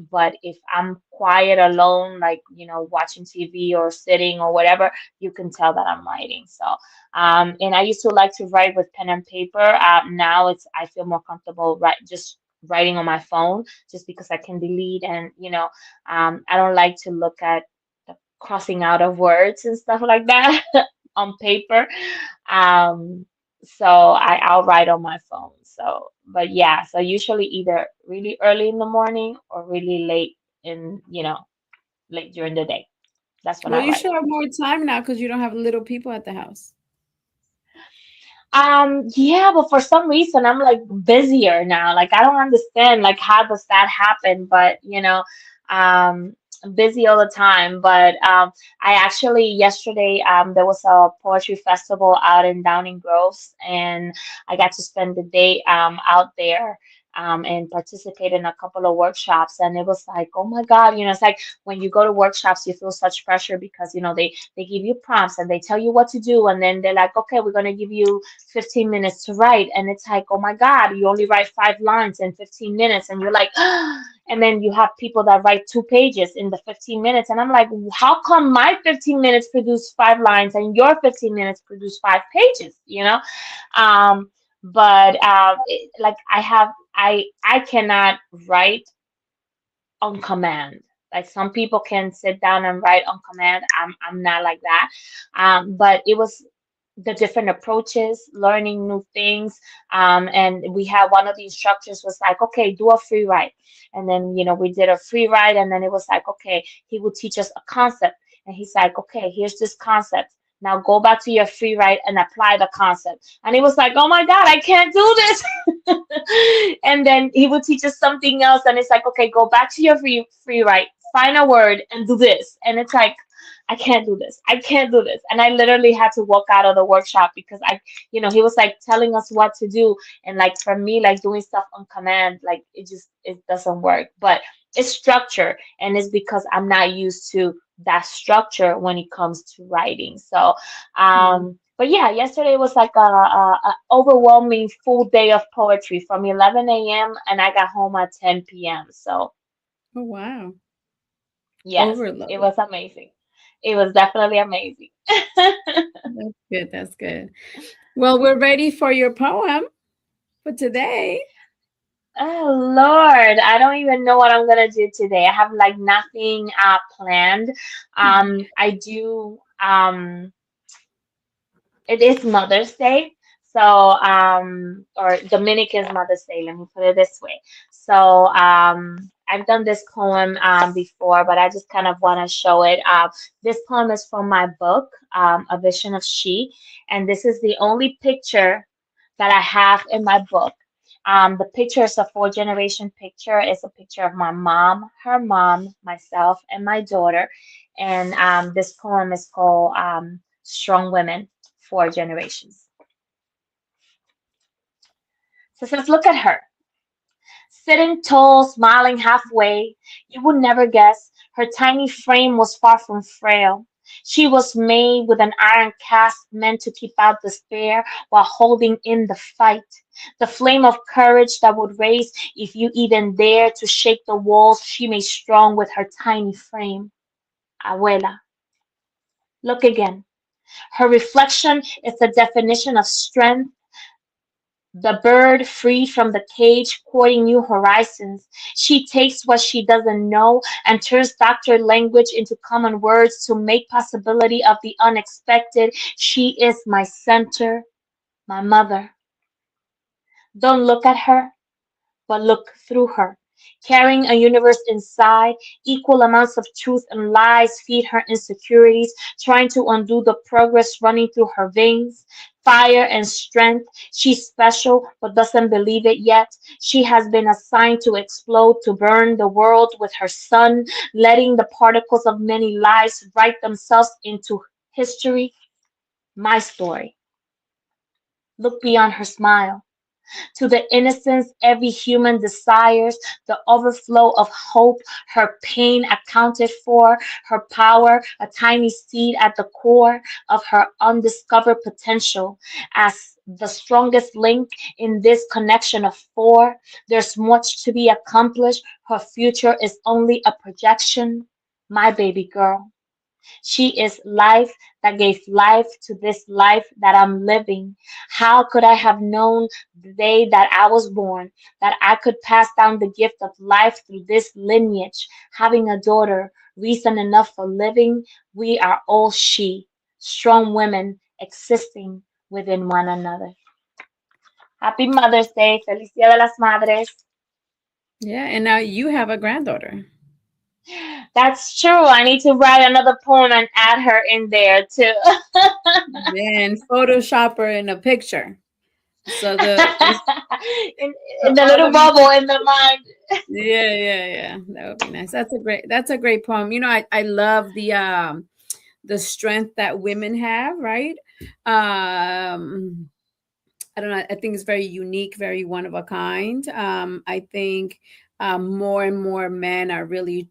But if I'm quiet alone, like, watching TV or sitting or whatever, you can tell that I'm writing. So, and I used to like to write with pen and paper. Now I feel more comfortable just writing on my phone, just because I can delete, and, I don't like to look at the crossing out of words and stuff like that on paper. So I'll write on my phone. So, but yeah, so usually either really early in the morning or really late late during the day. That's when Well, I you write. should have more time now because you don't have little people at the house. Yeah, but for some reason I'm like busier now. Like, I don't understand, like, how does that happen? But I'm busy all the time. But I actually yesterday there was a poetry festival out in Downing Groves, and I got to spend the day out there. And participate in a couple of workshops, and it was like, oh my God, it's like when you go to workshops, you feel such pressure because they give you prompts and they tell you what to do, and then they're like, okay, we're gonna give you 15 minutes to write. And it's like, oh my God, you only write 5 lines in 15 minutes. And you're like, and then you have people that write 2 pages in the 15 minutes. And I'm like, how come my 15 minutes produce 5 lines and your 15 minutes produce 5 pages, but like I cannot write on command. Like, some people can sit down and write on command. I'm not like that. But it was the different approaches, learning new things. And we had one of the instructors was like, okay, do a free write. And then, we did a free write, and then it was like, okay, he would teach us a concept. And he's like, okay, here's this concept. Now go back to your free write and apply the concept. And it was like, oh my God, I can't do this. And then he would teach us something else, and it's like, okay, go back to your free write, find a word, and do this. And it's like, I can't do this. I can't do this. And I literally had to walk out of the workshop because he was like telling us what to do. And like for me, like doing stuff on command, like it doesn't work. But it's structure, and it's because I'm not used to that structure when it comes to writing. So, Mm. but yeah, yesterday was like a overwhelming full day of poetry from 11 a.m. and I got home at 10 p.m. So Oh, wow. yes, it Overload. was amazing. It was definitely amazing. That's good. That's good. Well, we're ready for your poem for today. Oh Lord, I don't even know what I'm gonna do today. I have like nothing planned. I do It is Mother's Day. So or Dominican's Mother's Day, let me put it this way. So I've done this poem before, but I just kind of want to show it. This poem is from my book, A Vision of She, and this is the only picture that I have in my book. The picture is a four-generation picture. It's a picture of my mom, her mom, myself, and my daughter. And this poem is called Strong Women, Four Generations. So it says, look at her, sitting tall, smiling halfway. You would never guess her tiny frame was far from frail. She was made with an iron cast meant to keep out despair while holding in the fight. The flame of courage that would raise if you even dare to shake the walls she made strong with her tiny frame. Abuela, look again. Her reflection is the definition of strength. The bird freed from the cage, courting new horizons. She takes what she doesn't know and turns doctored language into common words to make possibility of the unexpected. She is my center, my mother. Don't look at her, but look through her. Carrying a universe inside, equal amounts of truth and lies feed her insecurities, trying to undo the progress running through her veins. Fire and strength. She's special, but doesn't believe it yet. She has been assigned to explode, to burn the world with her sun, letting the particles of many lives write themselves into history. My story. Look beyond her smile to the innocence every human desires, the overflow of hope, her pain accounted for, her power, a tiny seed at the core of her undiscovered potential. As the strongest link in this connection of four, there's much to be accomplished. Her future is only a projection. My baby girl. She is life that gave life to this life that I'm living. How could I have known the day that I was born, that I could pass down the gift of life through this lineage? Having a daughter, reason enough for living. We are all she, strong women existing within one another. Happy Mother's Day. Feliz Dia de las Madres. Yeah, and now you have a granddaughter. That's true. I need to write another poem and add her in there too. Then Photoshop her in a picture. So the in, so in the all little of you, bubble in the mind. yeah. That would be nice. That's a great poem. I love the strength that women have, right? I don't know. I think it's very unique, very one of a kind. I think more and more men are really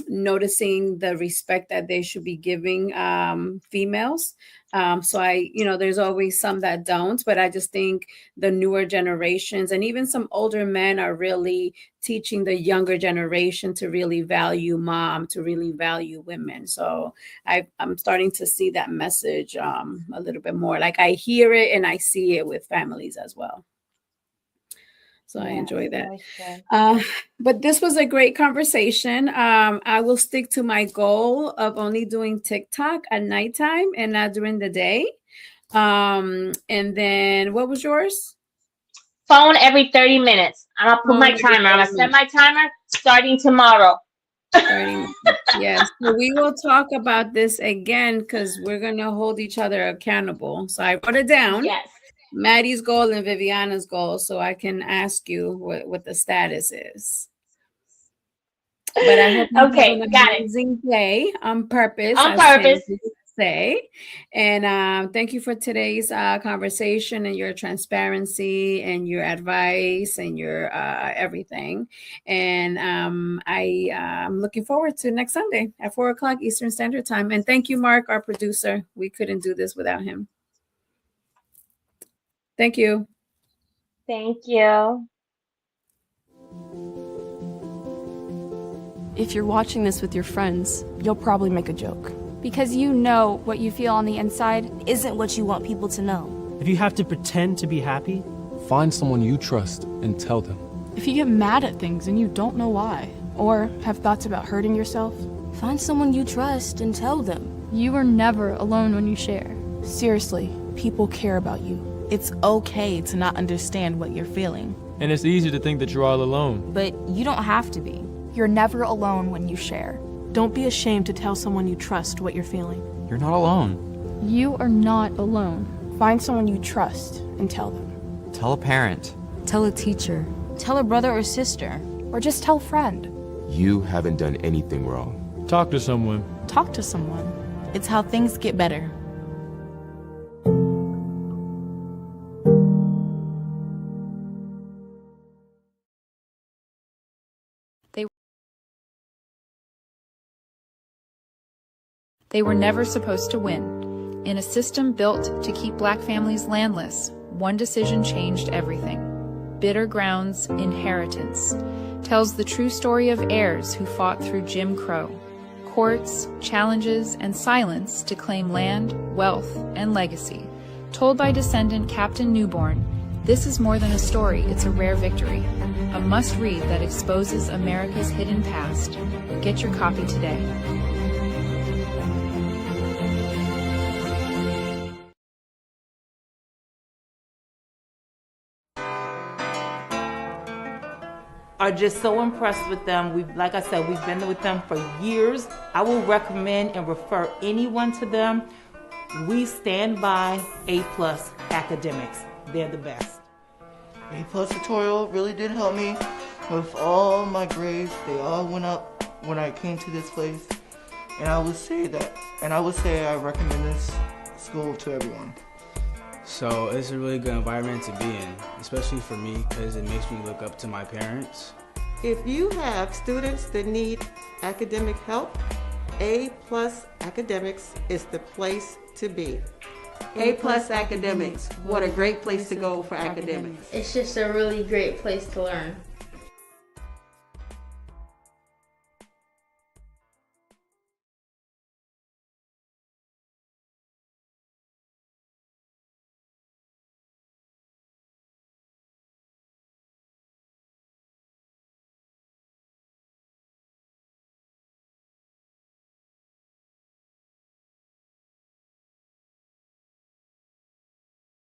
noticing the respect that they should be giving females. There's always some that don't, but I just think the newer generations and even some older men are really teaching the younger generation to really value mom, to really value women. So I'm starting to see that message a little bit more. Like I hear it and I see it with families as well. So I Yes, enjoy that. for sure. Uh, but this was a great conversation. I will stick to my goal of only doing TikTok at nighttime and not during the day. And then what was yours? Phone every 30 minutes. I'm gonna put my Phone every timer. I'm 30 gonna set minutes. my timer starting tomorrow. 30 minutes. Yes. So we will talk about this again because we're going to hold each other accountable. So I wrote it down, Yes. Maddie's goal and Viviana's goal, so I can ask you what the status is. But I hope you have Okay, an got it. amazing day on purpose, On as Taylor purpose. used to say. And thank you for today's conversation and your transparency and your advice and your everything. And I am looking forward to next Sunday at 4 o'clock Eastern Standard Time. And thank you, Mark, our producer. We couldn't do this without him. Thank you. Thank you. If you're watching this with your friends, you'll probably make a joke. Because you know what you feel on the inside isn't what you want people to know. If you have to pretend to be happy, find someone you trust and tell them. If you get mad at things and you don't know why, or have thoughts about hurting yourself, find someone you trust and tell them. You are never alone when you share. Seriously, people care about you. It's okay to not understand what you're feeling. And it's easy to think that you're all alone. But you don't have to be. You're never alone when you share. Don't be ashamed to tell someone you trust what you're feeling. You're not alone. You are not alone. Find someone you trust and tell them. Tell a parent. Tell a teacher. Tell a brother or sister. Or just tell a friend. You haven't done anything wrong. Talk to someone. Talk to someone. It's how things get better. They were never supposed to win. In a system built to keep black families landless, one decision changed everything. Bitter Ground's Inheritance tells the true story of heirs who fought through Jim Crow, courts, challenges, and silence to claim land, wealth, and legacy. Told by descendant Captain Newborn, this is more than a story, it's a rare victory. A must-read that exposes America's hidden past. Get your copy today. are just so impressed with them. Like I said, we've been with them for years. I will recommend and refer anyone to them. We stand by A+ academics. They're the best. A+ tutorial really did help me with all my grades. They all went up when I came to this place. And I would say I recommend this school to everyone. So it's a really good environment to be in, especially for me because it makes me look up to my parents. If you have students that need academic help, A+ Academics is the place to be. A+ Academics, what a great place to go for academics. It's just a really great place to learn.